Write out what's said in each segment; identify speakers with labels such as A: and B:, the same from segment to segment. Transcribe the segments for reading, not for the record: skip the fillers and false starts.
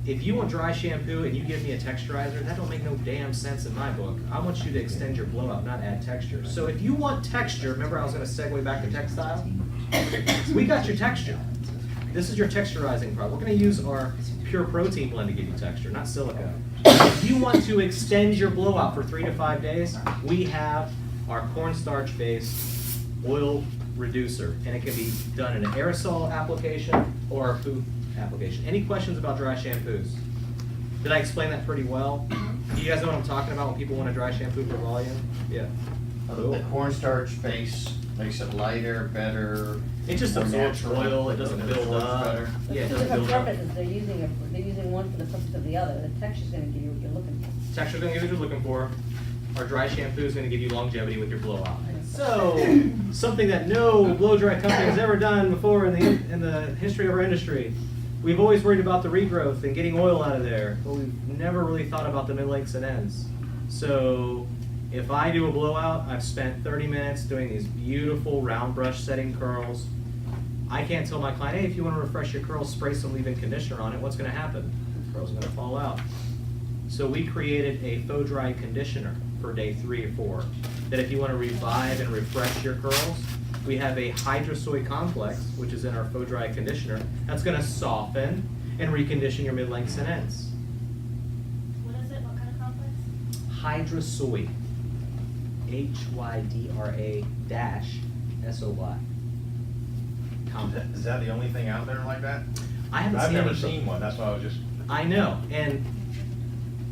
A: if you want dry shampoo and you give me a texturizer, that don't make no damn sense in my book. I want you to extend your blowout, not add texture. So if you want texture, remember I was going to segue back to textile? We got your texture. This is your texturizing product. We're going to use our pure protein blend to give you texture, not silica. If you want to extend your blowout for 3 to 5 days, we have our cornstarch-based oil reducer, and it can be done in an aerosol application or a poof application. Any questions about dry shampoos? Did I explain that pretty well? Do you guys know what I'm talking about when people want a dry shampoo for volume? Yeah.
B: The cornstarch base makes it lighter, better.
A: It just absorbs oil. It doesn't build up.
B: Better.
A: Yeah, it
C: For
A: doesn't
C: different
A: build up.
C: purposes, they're using one for the purpose of the other. The texture's gonna give you what you're looking for.
A: Texture's gonna give you what you're looking for. Our dry shampoo is gonna give you longevity with your blowout. So, something that no blow dry company has ever done before in the history of our industry. We've always worried about the regrowth and getting oil out of there, but we've never really thought about the mid-lengths and ends. So, if I do a blowout, I've spent 30 minutes doing these beautiful round brush setting curls. I can't tell my client, hey, if you want to refresh your curls, spray some leave-in conditioner on it. What's going to happen? The curls are going to fall out. So we created a faux dry conditioner for day 3 or 4. That if you want to revive and refresh your curls, we have a hydrosoy complex, which is in our faux dry conditioner, that's going to soften and recondition your mid-lengths and ends.
D: What is it? What kind of complex?
A: Hydrosoy. HYDRA-SOY. Complex.
E: Is that the only thing out there like that?
A: I've
E: never
A: any-
E: seen one, that's why I was just,
A: I know, and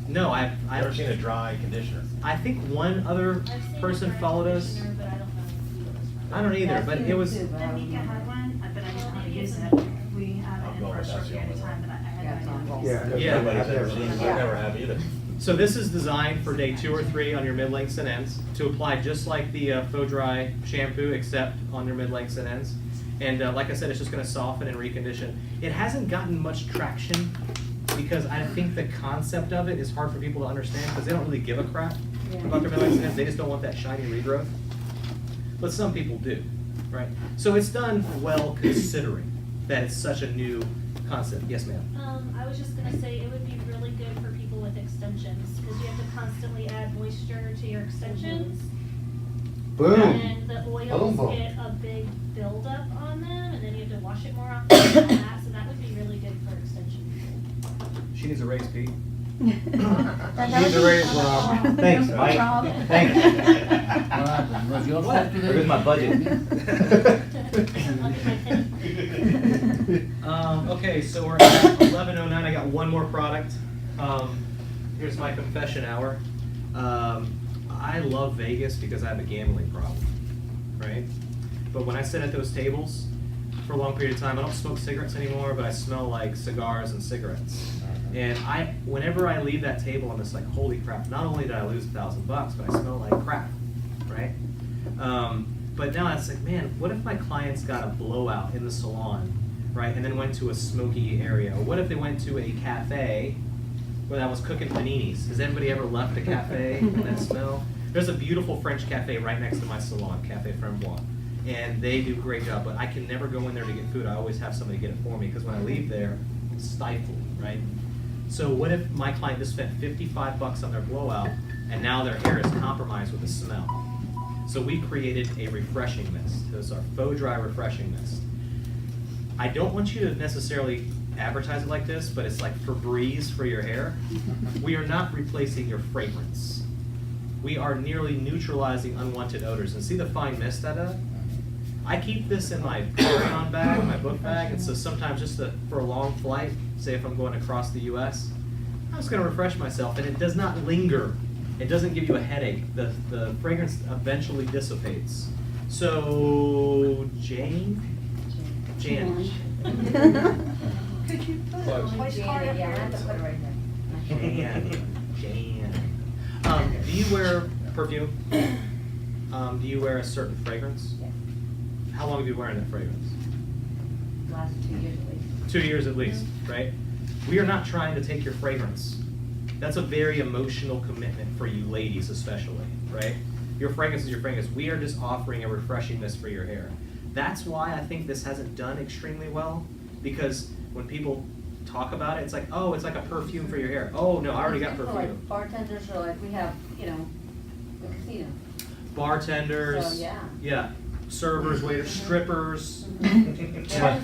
A: no,
E: I've never
A: I've
E: seen a dry conditioner.
A: I think one other
D: I've seen
A: person
D: dry
A: followed us.
D: conditioner, but I don't know who it was from.
A: I don't either,
C: I've
A: but
C: seen
A: it was.
C: too, but I don't
F: Mika
C: know.
F: had one, but I didn't know how to use it. We had
E: I'll
F: it
E: go
F: in for a
E: with
F: short
E: that's the
F: period of
E: only
F: time, but I
C: Yeah,
F: had
C: it's
F: no
C: on
F: idea.
C: both.
A: Yeah.
E: Nobody's ever seen,
C: Yeah.
E: I never have either.
A: So this is designed for day 2 or 3 on your mid-lengths and ends to apply just like the faux dry shampoo, except on your mid-lengths and ends. And like I said, it's just going to soften and recondition. It hasn't gotten much traction because I think the concept of it is hard for people to understand because they don't really give a crap about their mid-lengths and ends. They just don't want that shiny regrowth. But some people do, right? So it's done well considering that it's such a new concept. Yes, ma'am.
D: I was just gonna say, it would be really good for people with extensions, because you have to constantly add moisture to your extensions.
B: Boom.
D: And the
B: Boom,
D: oils
B: boom.
D: get a big buildup on them, and then you have to wash it more often and all that, so that would be really good for extension people.
A: She needs a raise, Pete.
G: Needs a raise, Rob.
A: Thanks, Mike.
G: Rob.
A: Thank you.
G: What happened? Was your fault today?
A: Where's my budget?
D: I'll get my penny.
A: Okay, so we're at 11:09. I got one more product. Here's my confession hour. I love Vegas because I have a gambling problem, right? But when I sit at those tables for a long period of time, I don't smoke cigarettes anymore, but I smell like cigars and cigarettes. And whenever I leave that table, I'm just like, holy crap! Not only did I lose $1,000, but I smell like crap, right? But now it's like, man, what if my clients got a blowout in the salon, right, and then went to a smoky area? Or what if they went to a cafe where I was cooking paninis? Has anybody ever left a cafe and that smell? There's a beautiful French cafe right next to my salon, Cafe Frambois, and they do a great job, but I can never go in there to get food. I always have somebody get it for me, because when I leave there, it's stifling, right? So what if my client just spent $55 on their blowout, and now their hair is compromised with the smell? So we created a refreshing mist. This is our faux dry refreshing mist. I don't want you to necessarily advertise it like this, but it's like Febreze for your hair. We are not replacing your fragrance. We are nearly neutralizing unwanted odors. And see the fine mist I did? I keep this in my carry-on bag, my book bag, and so sometimes just for a long flight, say if I'm going across the US, I'm just going to refresh myself, and it does not linger. It doesn't give you a headache. The fragrance eventually dissipates. So, Jan.
F: Could you put a voice card up
C: Yeah, I have to
F: there?
C: put it right there.
A: Jan. Do you wear perfume? Do you wear a certain fragrance?
C: Yeah.
A: How long have you been wearing that fragrance?
C: Last 2 years at least.
A: 2 years at least, right? We are not trying to take your fragrance. That's a very emotional commitment for you ladies especially, right? Your fragrance is your fragrance. We are just offering a refreshing mist for your hair. That's why I think this hasn't done extremely well, because when people talk about it. It's like, oh, it's like a perfume for your hair. Oh no, I already got
C: People
A: perfume.
C: Like bartenders or like we have, you know, the casino.
A: Bartenders.
C: So, yeah.
A: Yeah. Servers, waiters, strippers.
C: They have to smell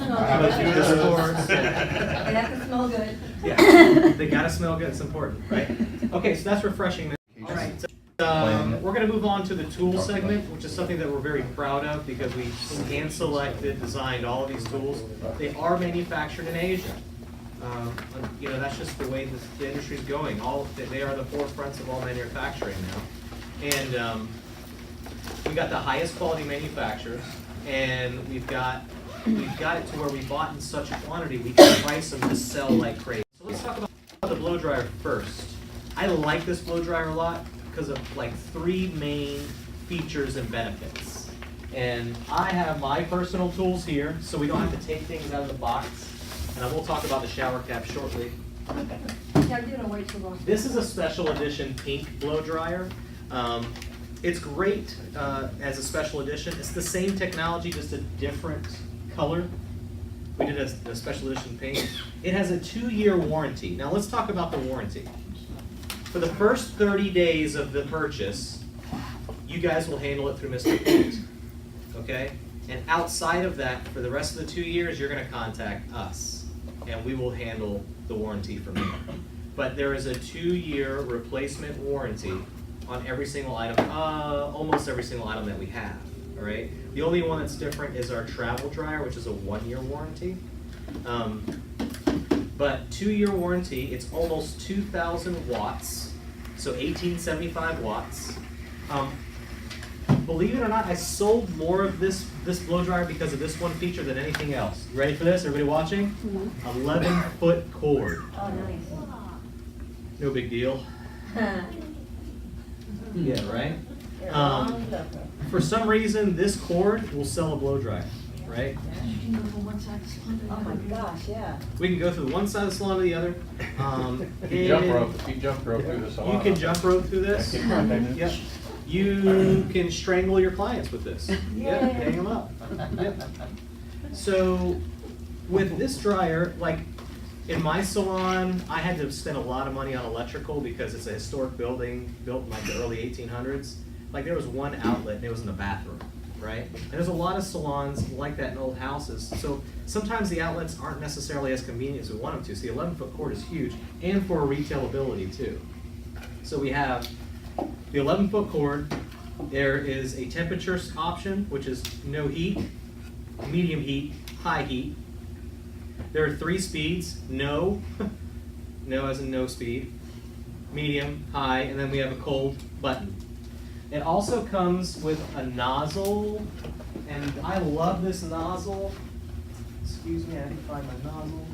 C: good. They have to smell good.
A: Yeah, they gotta smell good, it's important, right? Okay, so that's refreshing. All right, so, we're gonna move on to the tool segment, which is something that we're very proud of because we hand-selected, designed all of these tools. They are manufactured in Asia. You know, that's just the way the industry's going. They are the forefronts of all manufacturing now. And we got the highest quality manufacturers, and we've got it to where we bought in such quantity we can price them to sell like crazy. So let's talk about the blow dryer first. I like this blow dryer a lot because of like 3 main features and benefits. And I have my personal tools here, so we don't have to take things out of the box. And I will talk about the shower cap shortly.
C: Yeah, I'm doing way too long.
A: This is a special edition pink blow dryer. It's great as a special edition. It's the same technology, just a different color. We did a special edition pink. It has a 2-year warranty. Now let's talk about the warranty. For the first 30 days of the purchase, you guys will handle it through Mr. Paint, okay? And outside of that, for the rest of the 2 years, you're gonna contact us, and we will handle the warranty from there. But there is a 2-year replacement warranty on every single item, almost every single item that we have, all right? The only one that's different is our travel dryer, which is a 1-year warranty. But 2-year warranty, it's almost 2,000 watts, so 1875 watts. Believe it or not, I sold more of this blow dryer because of this one feature than anything else. You ready for this? Everybody watching? 11-foot cord.
C: Oh, nice.
A: No big deal. Yeah, right?
C: They're long enough.
A: For some reason, this cord will sell a blow dryer, right?
F: You can go from one side to the
C: Oh my gosh, yeah.
A: We can go through one side of the salon to the other.
E: If you jump rope through the salon.
A: You can jump rope through this. Yep. You can strangle your clients with this. Yep,
C: Yay.
A: hang them up. Yep. So with this dryer, like in my salon, I had to spend a lot of money on electrical because it's a historic building built in like the early 1800s. Like there was one outlet and it was in the bathroom, right? And there's a lot of salons like that in old houses. So sometimes the outlets aren't necessarily as convenient as we want them to. So the 11-foot cord is huge, and for retailability too. So we have the 11-foot cord. There is a temperature option, which is no heat, medium heat, high heat. There are 3 speeds: no, no as in no speed, medium, high, and then we have a cold button. It also comes with a nozzle, and I love this nozzle. Excuse me, I didn't find my nozzle.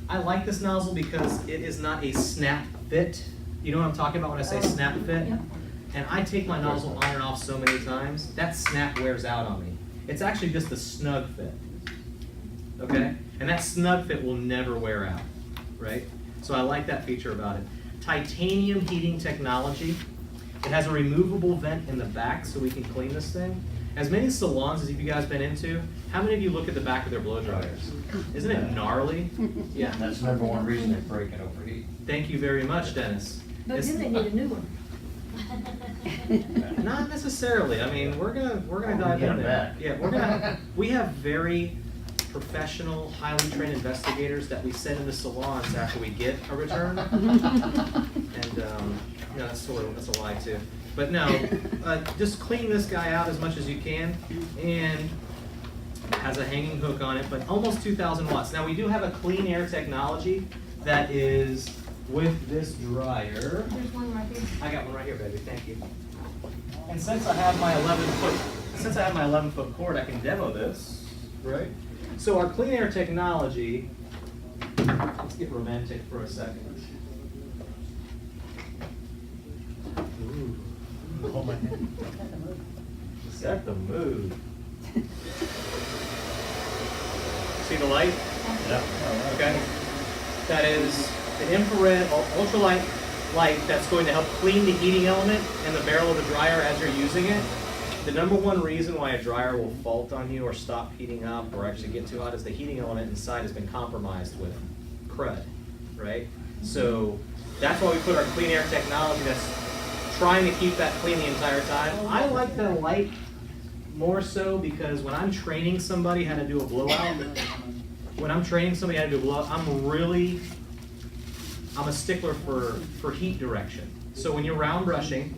A: I like this nozzle because it is not a snap fit. You know what I'm talking about when I say snap fit?
F: Yep.
A: And I take my nozzle on and off so many times, that snap wears out on me. It's actually just a snug fit, okay? And that snug fit will never wear out, right? So I like that feature about it. Titanium heating technology. It has a removable vent in the back so we can clean this thing. As many salons as you guys been into, how many of you look at the back of their blow dryers? Isn't it gnarly? Yeah.
B: That's the #1 reason they break and overheat.
A: Thank you very much, Dennis.
F: But
A: It's-
F: then they need a new one.
A: Not necessarily. I mean, we're gonna dive
B: Get
A: in
B: 'em
A: there.
B: back.
A: Yeah, we have very professional, highly trained investigators that we send into salons after we get a return. And no, that's a lie too. But no, just clean this guy out as much as you can, and has a hanging hook on it, but almost 2,000 watts. Now we do have a clean air technology that is with this dryer.
F: There's one right here.
A: I got one right here, baby. Thank you. And since I have my 11-foot cord, I can demo this, right? So our clean air technology. Let's get romantic for a second. Ooh. Hold my hand. Set the mood. See the light?
B: Yeah.
A: Okay. That is an infrared ultralight light that's going to help clean the heating element in the barrel of the dryer as you're using it. The number one reason why a dryer will fault on you or stop heating up or actually get too hot is the heating element inside has been compromised with crud, right? So that's why we put our clean air technology that's trying to keep that clean the entire time. I like the light more so because when I'm training somebody how to do a blowout, I'm a stickler for heat direction. So when you're round brushing,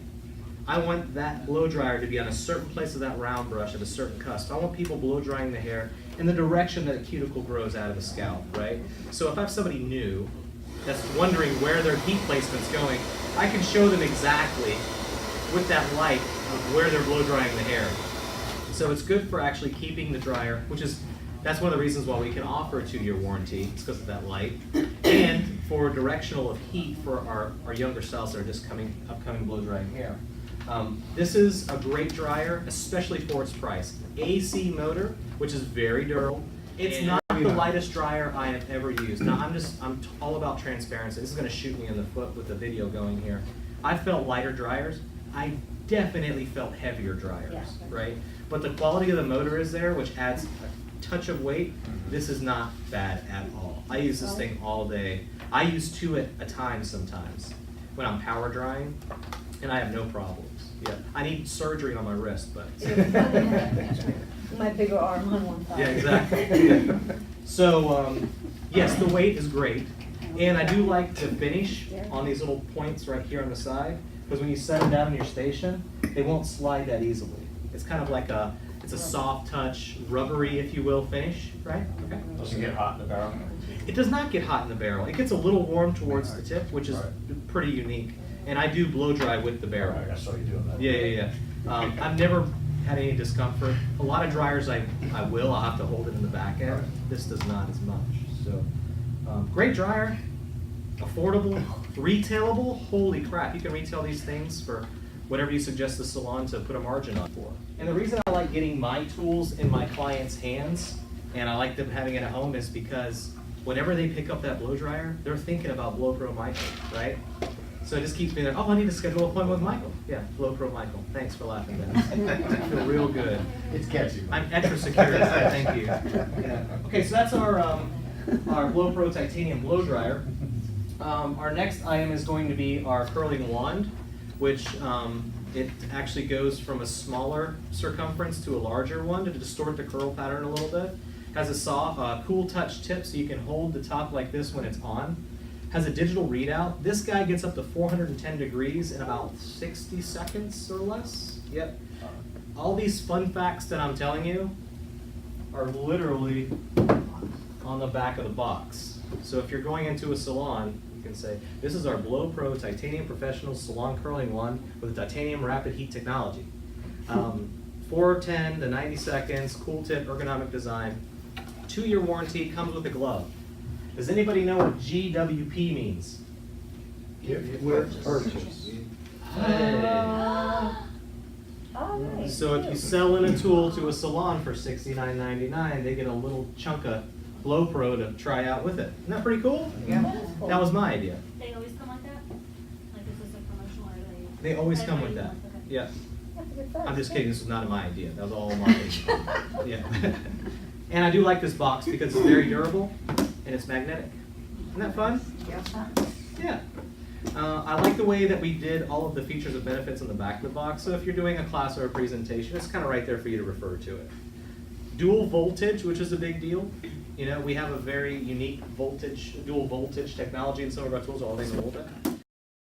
A: I want that blow dryer to be on a certain place of that round brush at a certain cusp. I want people blow drying the hair in the direction that a cuticle grows out of the scalp, right? So if I have somebody new that's wondering where their heat placement's going, I can show them exactly with that light of where they're blow drying the hair. So it's good for actually keeping the dryer, that's one of the reasons why we can offer a 2-year warranty, it's because of that light, and for directional of heat for our younger styles that are just upcoming blow drying hair. This is a great dryer, especially for its price. AC motor, which is very durable. It's not the lightest dryer I have ever used. Now I'm all about transparency. This is gonna shoot me in the foot with the video going here. I felt lighter dryers. I definitely felt heavier dryers,
C: Yeah.
A: right? But the quality of the motor is there, which adds a touch of weight. This is not bad at all. I use this thing all day. I use 2 at a time sometimes when I'm power drying, and I have no problems. Yeah, I need surgery on my wrist, but.
C: My bigger arm on one side.
A: Yeah, exactly. So, yes, the weight is great, and I do like the finish on these little points right here on the side, because when you set them down in your station, they won't slide that easily. It's kind of like it's a soft touch, rubbery, if you will, finish, right? Okay.
B: Doesn't get hot in the barrel.
A: It does not get hot in the barrel. It gets a little warm towards the tip, which is pretty unique. And I do blow dry with the barrel.
B: I saw you doing that.
A: Yeah. I've never had any discomfort. A lot of dryers I'll have to hold it in the back end. This does not as much. So, great dryer, affordable, retailable. Holy crap, you can retail these things for whatever you suggest the salon to put a margin on for. And the reason I like getting my tools in my clients' hands, and I like them having it at home, is because whenever they pick up that blow dryer, they're thinking about BlowPro Michael, right? So it just keeps me there, oh, I need to schedule an appointment with Michael. Yeah, BlowPro Michael. Thanks for laughing, Dennis. I feel real good.
B: It's catchy.
A: I'm extra secure, thank you. Yeah. Okay, so that's our BlowPro Titanium blow dryer. Our next item is going to be our curling wand, which it actually goes from a smaller circumference to a larger one to distort the curl pattern a little bit. Has a soft, cool touch tip so you can hold the top like this when it's on. Has a digital readout. This guy gets up to 410 degrees in about 60 seconds or less. Yep. All these fun facts that I'm telling you are literally on the back of the box. So if you're going into a salon, you can say, this is our BlowPro Titanium Professional Salon Curling Wand with titanium rapid heat technology. 410 to 90 seconds, cool tip, ergonomic design. 2-year warranty, comes with a glove. Does anybody know what GWP means?
E: With purchase.
C: All right.
A: So if you sell in a tool to a salon for $69.99, they get a little chunk of BlowPro to try out with it. Isn't that pretty cool?
C: Yeah. That's cool.
A: That was my idea.
D: They always come like that? Like, is this a promotional or are they?
A: They always come with
D: everybody
A: that.
D: wants- okay.
A: Yeah.
C: That's a good size.
A: I'm just kidding, this was not my idea. That was all marketing. Yeah. And I do like this box because it's very durable and it's magnetic. Isn't that fun? Yeah. I like the way that we did all of the features and benefits on the back of the box. So if you're doing a class or a presentation, it's kind of right there for you to refer to it. Dual voltage, which is a big deal. You know, we have a very unique voltage, dual voltage technology in some of our tools, all these a little bit.